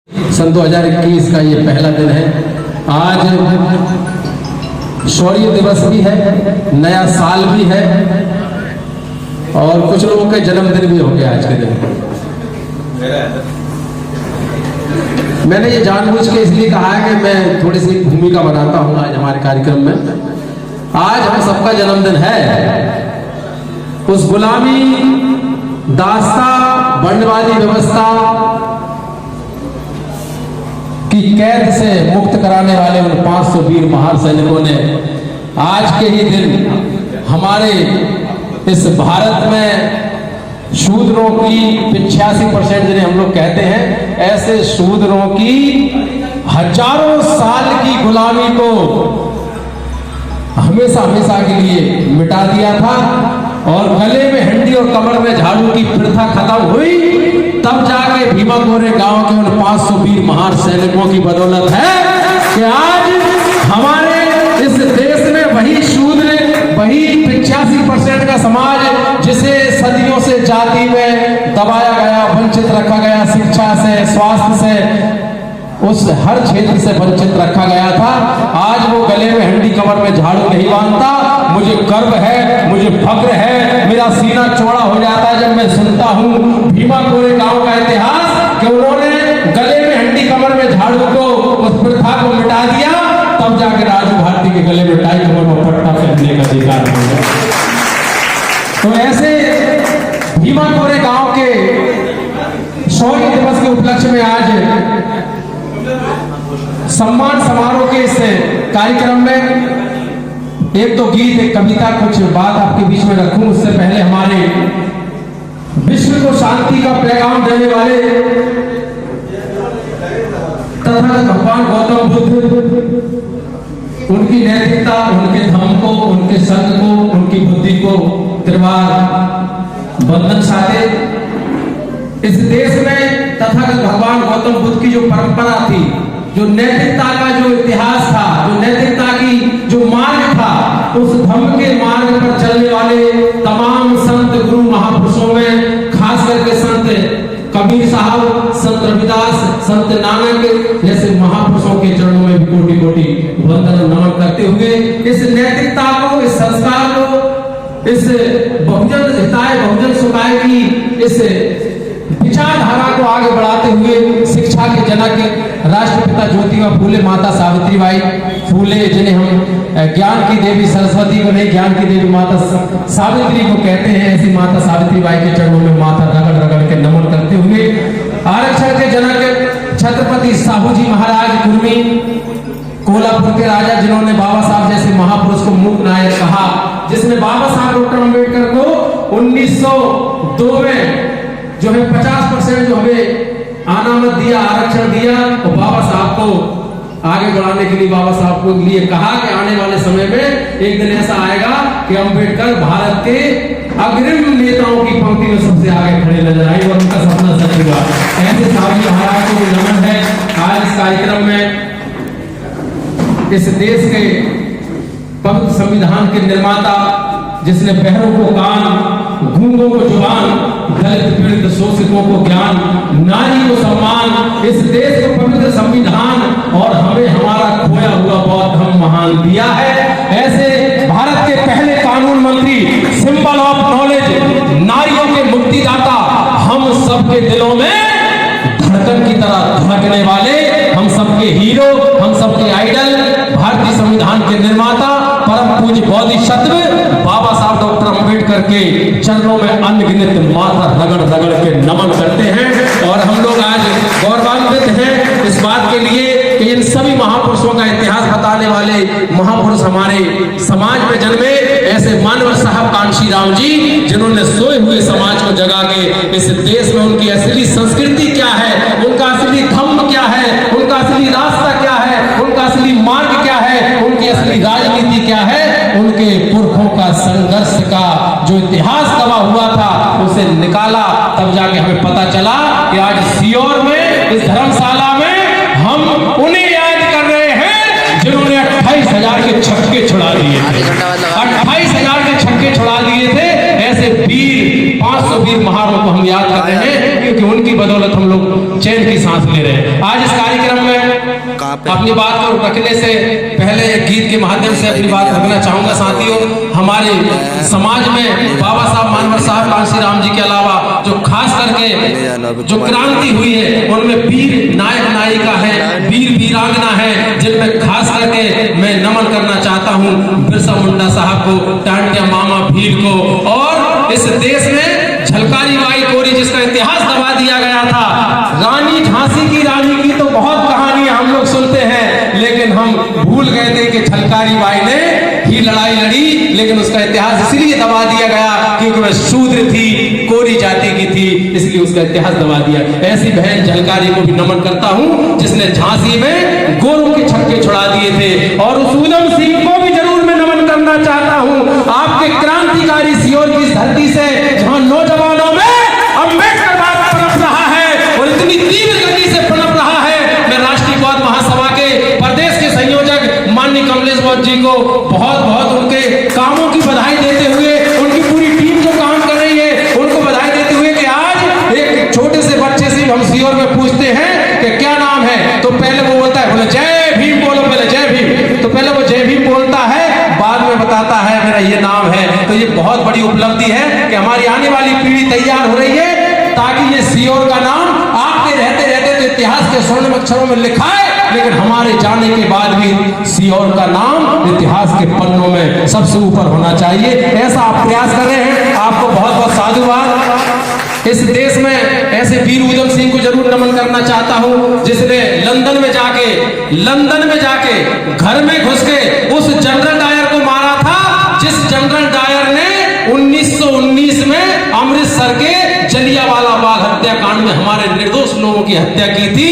सन 2021 का ये पहला दिन है। आज शौर्य दिवस भी है, नया साल भी है और कुछ लोगों के जन्मदिन भी हो गया आज के दिन। मैंने ये जानबूझ के इसलिए कहा है कि मैं थोड़ी सी भूमिका बनाता हूँ आज हमारे कार्यक्रम में। आज हम सबका जन्मदिन है। उस गुलामी, दास्ता, बंडवादी व्यवस्था की कैद से मुक्त कराने वाले उन 500 वीर महान सैनिकों ने आज के ही दिन हमारे इस भारत में शूद्रों की 85% जिन्हें हम लोग कहते हैं, ऐसे शूद्रों की हजारों साल की गुलामी को हमेशा हमेशा के लिए मिटा दिया था। और गले में हंडी और कमर में झाड़ू की प्रथा खत्म हुई, तब जाके भीमा कोरे गांव के उन 500 वीर महान सैनिकों की बदौलत है कि आज हमारे इस देश में वही शूद्र, वही 85% का समाज जिसे सदियों से जाति में दबाया गया, वंचित रखा गया, शिक्षा से, स्वास्थ्य से, उस हर क्षेत्र से वंचित रखा गया था, आज वो गले में हंडी कमर में झाड़ू नहीं बांधता। मुझे गर्व है, मुझे फक्र है, मेरा सीना चौड़ा हो जाता है जब मैं सुनता हूँ भीमा कोरे गांव का इतिहास कि उन्होंने गले में हंडी कमर में झाड़ू को, उस प्रथा को मिटा दिया, तब जाके राजू भारती के गले में टाई कमर में पट्टा पहनने का अधिकार हो गया। तो ऐसे भीमा कोरे गांव के शौर्य दिवस के उपलक्ष्य में आज सम्मान समारोह के इस कार्यक्रम में एक तो गीत, एक कविता, कुछ बात आपके बीच में रखूं। उससे पहले हमारे विश्व को शांति का पैगाम देने वाले तथा भगवान गौतम बुद्ध, उनकी नैतिकता, उनके धम्म को, उनके संग को, उनकी बुद्धि को त्रिवार बंधन साधे। इस देश में तथागत भगवान गौतम बुद्ध की जो परंपरा थी, जो नैतिकता का जो इतिहास था, जो नैतिकता की जो मार्ग था, उस धम्म के मार्ग पर चलने वाले तमाम संत गुरु महापुरुषों में खास करके संत कबीर साहब, संत रविदास, संत नानक जैसे महापुरुषों के चरणों में भी कोटि कोटि वंदन नमन करते हुए इस नैतिकता को, इस संस्कार को, इस बहुजन हिताय बहुजन सुखाय की इस विचारधारा को आगे बढ़ाते हुए शिक्षा के जनक राष्ट्रपिता ज्योतिबा फूले, माता सावित्रीबाई फूले, जिन्हें हम ज्ञान की देवी सरस्वती को नहीं, ज्ञान की देवी माता सावित्री को कहते हैं, ऐसी माता सावित्रीबाई के चरणों में माथा रगड़ रगड़ के नमन करते हुए आरक्षण के जनक छत्रपति साहू जी महाराज कुर्मी, कोल्हापुर के राजा, जिन्होंने बाबा साहब जैसे महापुरुष को मूक नायक कहा, जिसने बाबा साहब डॉक्टर अम्बेडकर को 1902 में जो है 50% जो हमें आना मत दिया, आरक्षण दिया, और बाबा साहब को आगे बढ़ाने के लिए बाबा साहब को लिए कहा कि आने वाले समय में एक दिन ऐसा आएगा कि अम्बेडकर भारत के अग्रिम नेताओं की पंक्ति में सबसे आगे खड़े नजर आए और उनका सपना सच हुआ। ऐसे साहब महाराज को नमन है। आज इस कार्यक्रम में इस देश के पवित्र संविधान के निर्माता, जिसने बहरों को कान, गूंगों को जुबान, दलित पीड़ित शोषितों को ज्ञान, नारी को सम्मान, इस देश को पवित्र संविधान और हमें हमारा खोया हुआ बौद्ध धर्म महान दिया है, ऐसे भारत के पहले कानून मंत्री, सिंबल ऑफ नॉलेज, नारियों के मुक्तिदाता, हम सबके दिलों में धड़कन की तरह धड़कने वाले, हम सबके हीरो, हम सबके आइडल, भारतीय संविधान के निर्माता, परम पूज्य बोधिसत्व बाबा साहब डॉक्टर अम्बेडकर के चरणों में अनगिनत माथा रगड़ रगड़ के नमन करते हैं। और हम लोग आज गौरवान्वित हैं इस बात के लिए कि इन सभी महापुरुषों का इतिहास बताने वाले महापुरुष हमारे समाज में जन्मे, ऐसे मानव साहब कांशी राम जी, जिन्होंने सोए हुए समाज को जगा के इस देश में उनकी असली संस्कृति क्या है, उनका असली धम्म क्या है, उनका असली रास्ता क्या है, उनका असली मार्ग क्या है, उनकी असली राजनीति क्या है, उनके पुरखों का संघर्ष का जो इतिहास दबा हुआ था उसे निकाला, तब जाके हमें पता चला कि आज सीओर में इस धर्मशाला में हम उन्हें याद कर रहे हैं जिन्होंने 28,000 के छक्के छुड़ा दिए, 28,000 के छक्के छुड़ा दिए थे। ऐसे ऐसे वीर 500 वीर महारों को हम याद कर रहे हैं, क्योंकि उनकी बदौलत हम लोग चैन की सांस ले रहे हैं। आज इस कार्यक्रम में अपनी बात को रखने से पहले एक गीत के माध्यम से अपनी बात रखना चाहूंगा। साथियों, हमारे समाज में बाबा साहब मानवर साहब कांसी राम जी के अलावा जो खास करके जो क्रांति हुई है, उनमें वीर नायक नायिका है, वीर वीरांगना है, जिनमें खास करके मैं नमन करना चाहता हूँ बिरसा मुंडा साहब को, टांटिया मामा भील को, और इस देश में झलकारी बाई कोरी जिसका इतिहास दबा दिया गया था। रानी झांसी की रानी की तो बहुत कहानियां हम लोग सुनते हैं, लेकिन हम भूल गए थे कि झलकारी बाई ने ही लड़ाई लड़ी, लेकिन उसका इतिहास इसलिए दबा दिया गया क्योंकि वह शूद्र थी, कोरी जाति की थी, इसलिए उसका इतिहास दबा दिया। ऐसी बहन झलकारी को भी नमन करता हूं जिसने झांसी में गोरों के छक्के छुड़ा दिए थे। और उस उधम सिंह को भी जरूर मैं नमन करना चाहता हूं, आपके क्रांतिकारी सीहोर की धरती से, जहां नौजवानों में अम्बेडकरवाद पनप रहा है और इतनी तीव्र गति से पनप रहा है। मैं राष्ट्रीयवाद महासभा के प्रदेश के संयोजक माननीय कमलेश बौद्ध जी को बहुत बहुत उनके कामों की बधाई देते हुए, उनकी पूरी टीम जो काम कर रही है उनको बधाई देते हुए कि आज एक छोटे से बच्चे से हम सीहोर में पूछते हैं कि क्या नाम है, तो पहले वो बोलता है, बोले जय भीम बोलो, पहले जय भीम, तो पहले वो जय भीम बोलता है, बाद में बताता है मेरा ये नाम है। तो ये बहुत बड़ी उपलब्धि है कि हमारी आने वाली पीढ़ी तैयार हो रही है ताकि ये सीहोर का नाम आपके रहते रहते तो इतिहास के स्वर्ण अक्षरों में लिखा है, लेकिन हमारे जाने के बाद भी सीहोर का नाम इतिहास के पन्नों में सबसे ऊपर होना चाहिए। ऐसा आप प्रयास कर रहे हैं, आपको बहुत बहुत साधुवाद। इस देश में ऐसे वीर उधम सिंह को जरूर नमन करना चाहता हूं, जिसने लंदन में जाके घर में घुस के उस जनरल डायर को मारा था, जिस जनरल डायर ने 1919 में अमृतसर के जलियांवाला बाग हत्याकांड में हमारे निर्दोष लोगों की हत्या की थी।